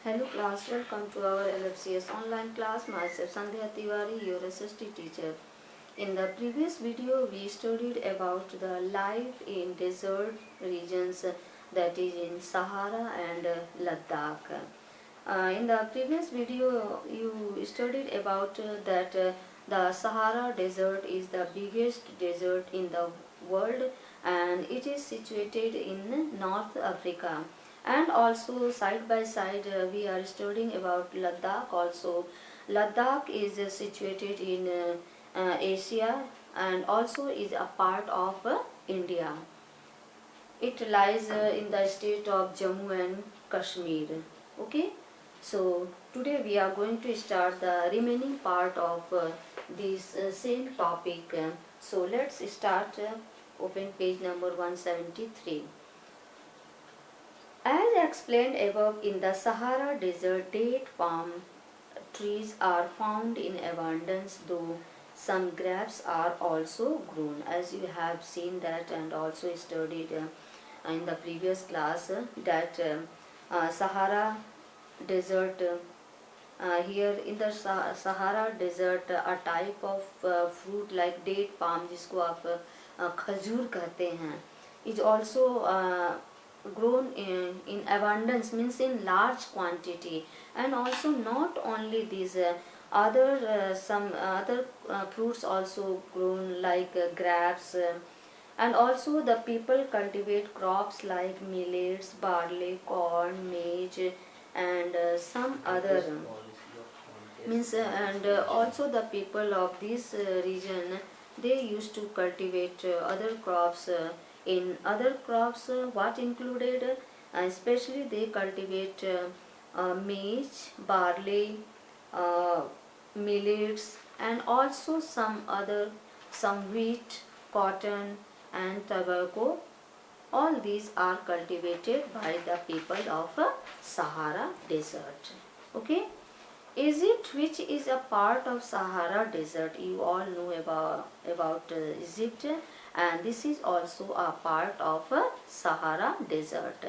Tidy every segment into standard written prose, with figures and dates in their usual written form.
Hello class, welcome to our LFCS online class. Myself Sandhya Tiwari, your SST teacher. In the previous video, we studied about the life in desert regions, that is in Sahara and Ladakh. In the previous video, you studied about that the Sahara desert is the biggest desert in the world and it is situated in North Africa. And also side by side we are studying about Ladakh also. Ladakh is situated in Asia and also is a part of India. It lies in the state of Jammu and Kashmir. Okay, so today we are going to start the remaining part of this same topic. So let's start. Open page number 173. As explained above, in the Sahara desert, date palm trees are found in abundance, though some grapes are also grown. As you have seen that and also studied in the previous class that Sahara desert, here in the Sahara desert, a type of fruit like date palm, जिसको आप खजूर कहते हैं, is also grown in abundance, means in large quantity. And also not only these some other fruits also grown like grapes, and also the people cultivate crops like millets, barley, corn, maize, and some other means and also the people of this region, they used to cultivate other crops. In other crops, what included, especially they cultivate maize, barley, millets, and also some wheat, cotton, and tobacco. All these are cultivated by the people of Sahara desert. Okay. Egypt, which is a part of Sahara desert, you all know about Egypt, and this is also a part of Sahara desert.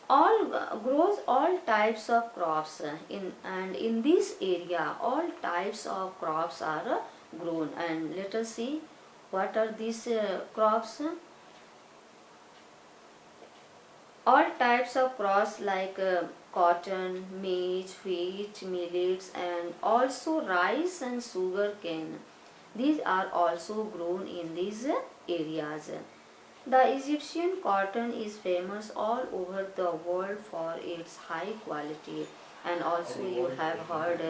All grows all types of crops in this area all types of crops are grown. And let us see what are these crops. All types of crops like cotton, maize, wheat, millets, and also rice and sugar cane. These are also grown in these areas. The Egyptian cotton is famous all over the world for its high quality. And also you have heard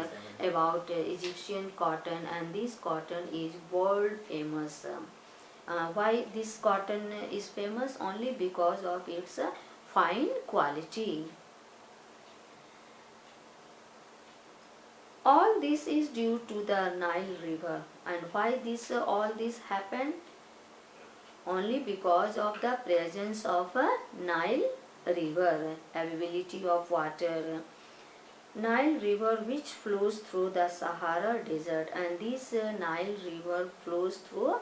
about Egyptian cotton, and this cotton is world famous. Why this cotton is famous? Only because of its fine quality. All this is due to the Nile River. And why all this happened? Only because of the presence of a Nile River, availability of water. Nile River which flows through the Sahara desert, and this Nile River flows through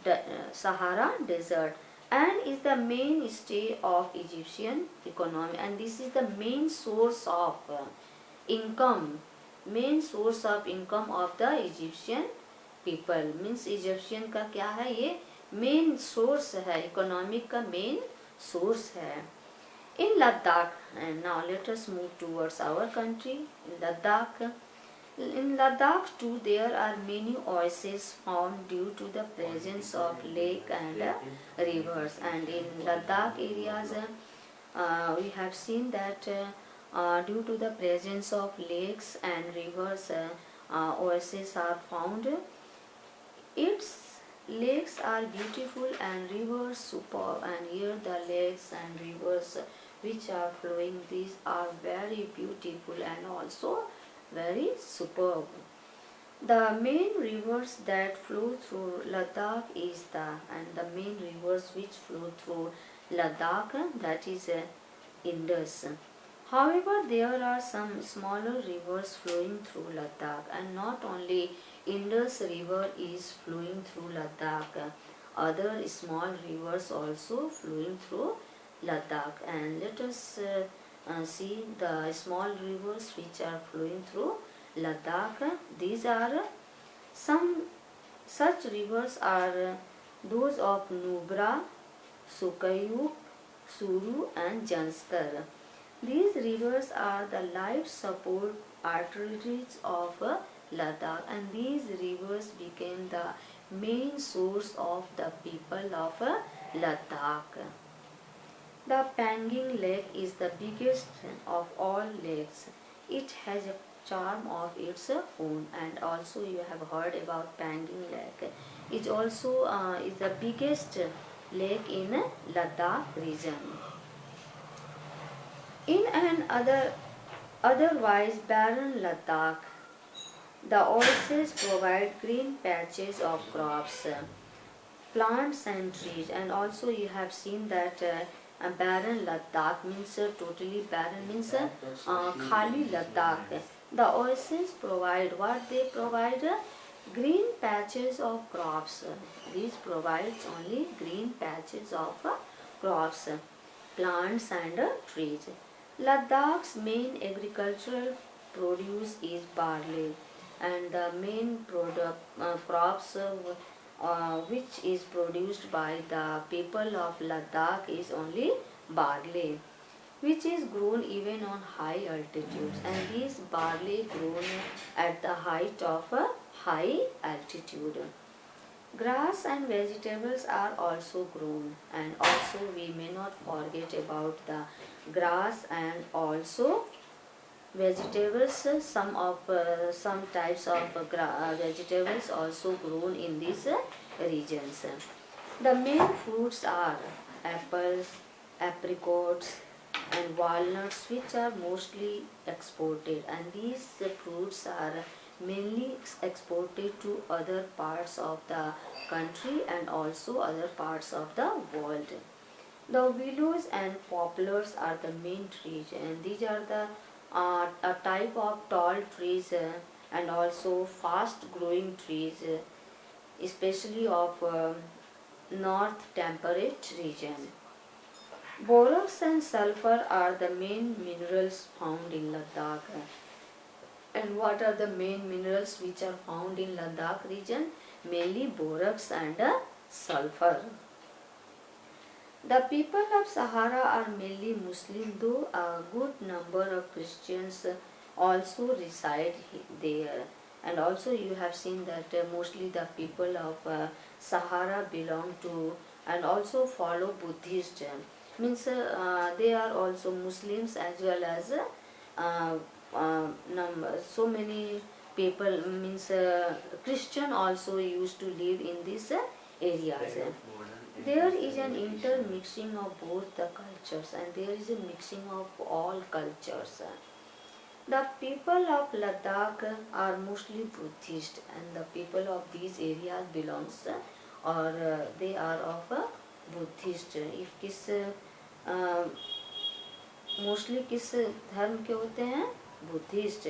the Sahara desert and is the mainstay of Egyptian economy, and this is the main source of income, main source of income of the Egyptian people. Means Egyptian का क्या है, ये main source है, economic का main source है. In Ladakh, and now let us move towards our country. In Ladakh too, there are many oases found due to the presence of lake and rivers. And in Ladakh areas, we have seen that due to the presence of lakes and rivers, oases are found. Its lakes are beautiful and rivers superb, and here the lakes and rivers which are flowing, these are very beautiful and also very superb. The main rivers that flow through Ladakh is and the main rivers which flow through Ladakh, that is Indus. However, there are some smaller rivers flowing through Ladakh, and not only Indus river is flowing through Ladakh, other small rivers also flowing through Ladakh. And let us see the small rivers which are flowing through Ladakh. These are some such rivers are those of Nubra, Sukayuk, Suru and Janskar. These rivers are the life support arteries of Ladakh, and these rivers became the main source of the people of Ladakh. The Panging Lake is the biggest of all lakes. It has a charm of its own, and also you have heard about Panging Lake. It also is the biggest lake in Ladakh region. In an otherwise barren Ladakh, the oases provide green patches of crops, plants and trees, and also you have seen that a barren Ladakh means totally barren means khali Ladakh. The oases provide what they provide green patches of crops. These provides only green patches of crops, plants and trees. Ladakh's main agricultural produce is barley, and the main crops which is produced by the people of Ladakh is only barley, which is grown even on high altitudes, and this barley grown at the height of a high altitude. Grass and vegetables are also grown, and also we may not forget about the grass and also vegetables. Some types of vegetables also grown in these regions. The main fruits are apples, apricots and walnuts, which are mostly exported, and these fruits are mainly exported to other parts of the country and also other parts of the world. The willows and poplars are the main trees, and these are the a type of tall trees and also fast growing trees, especially of north temperate region. Borax and sulfur are the main minerals found in Ladakh. And what are the main minerals which are found in Ladakh region? Mainly borax and sulfur. The people of Sahara are mainly Muslim, though a good number of Christians also reside there. And also you have seen that mostly the people of Sahara belong to and also follow Buddhist. Means they are also Muslims as well as so many people, means Christian also used to live in these areas. There is an intermixing of both the cultures, and there is a mixing of all cultures. The people of Ladakh are mostly Buddhist, and the people of these areas belongs or they are of a Buddhist. If किस mostly किस धर्म के होते हैं? Buddhist.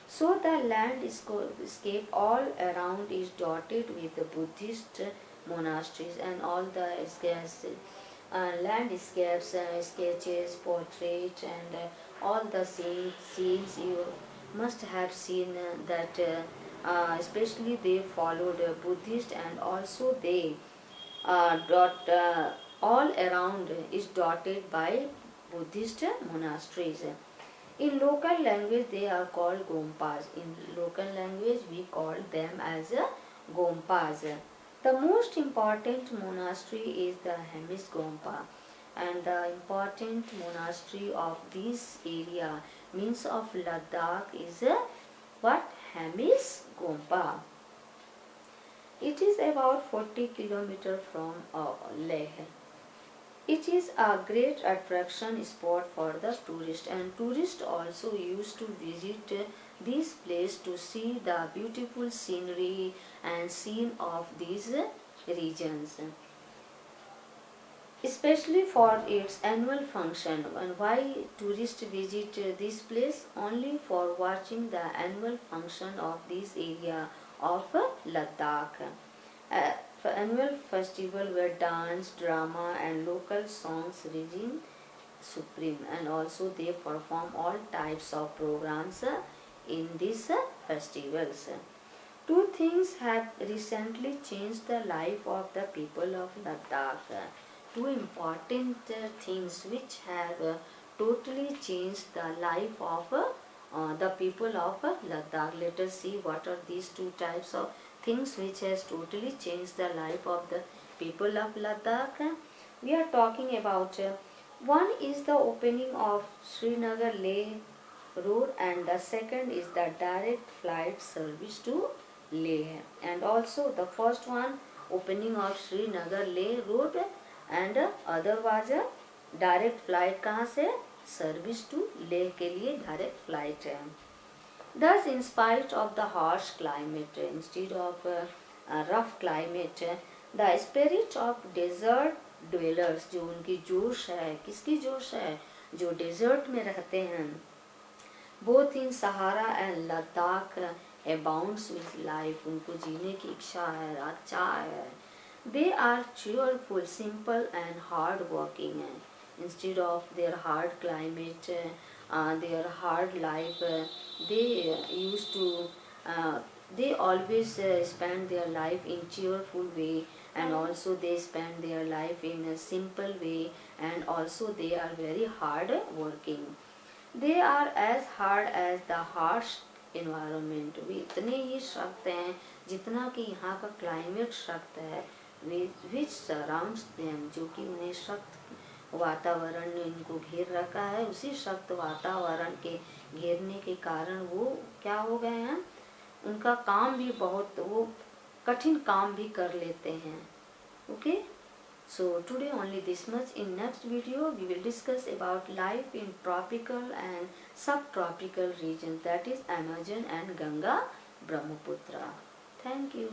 So the landscape all around is dotted with the Buddhist monasteries, and all the landscapes, sketches, portraits, and all the scenes you must have seen that especially they followed Buddhist, and also they all around is dotted by Buddhist monasteries. In local language they are called Gompas. In local language we call them as Gompas. The most important monastery is the Hemis Gompa, and the important monastery of this area means of Ladakh is what? Hemis Gompa. It is about 40 km from Leh. It is a great attraction spot for the tourist, and tourists also used to visit this place to see the beautiful scenery and scene of these regions, especially for its annual function. And why tourists visit this place? Only for watching the annual function of this area of Ladakh. Annual festival where dance, drama and local songs supreme, and also they perform all types of programs in these festivals. Two things have recently changed the life of the people of Ladakh. Two important things which have totally changed the life of the people of Ladakh. Let us see what are these two types of things which has totally changed the life of the people of Ladakh. We are talking about one is the opening of Srinagar Leh road, and the second is the direct flight service to Leh. And also the first one opening of Srinagar Leh road, and other was a direct flight कहाँ से service to Leh के लिए direct flight है. Thus, in spite of the harsh climate, instead of a rough climate, the spirit of desert dwellers, जो उनकी जोश है, किसकी जोश है, जो डेजर्ट में रहते हैं, both in Sahara and Ladakh abounds with life. उनको जीने की इच्छा है, अच्छा है. They are cheerful, simple and hard working. Instead of their hard climate, their hard life, they used to they always spend their life in cheerful way, and also they spend their life in a simple way, and also they are very hard working. They are as hard as the harsh environment. वे इतने ही सख्त हैं जितना कि यहाँ का climate सख्त है. which surrounds them, जो कि उन्हें सख्त वातावरण ने इनको घेर रखा है. उसी सख्त वातावरण के घेरने के कारण वो क्या हो गए हैं, उनका काम भी बहुत, वो कठिन काम भी कर लेते हैं. Okay, so today only this much. In next video we will discuss about life in tropical and subtropical regions, that is Amazon and Ganga Brahmaputra. Thank you.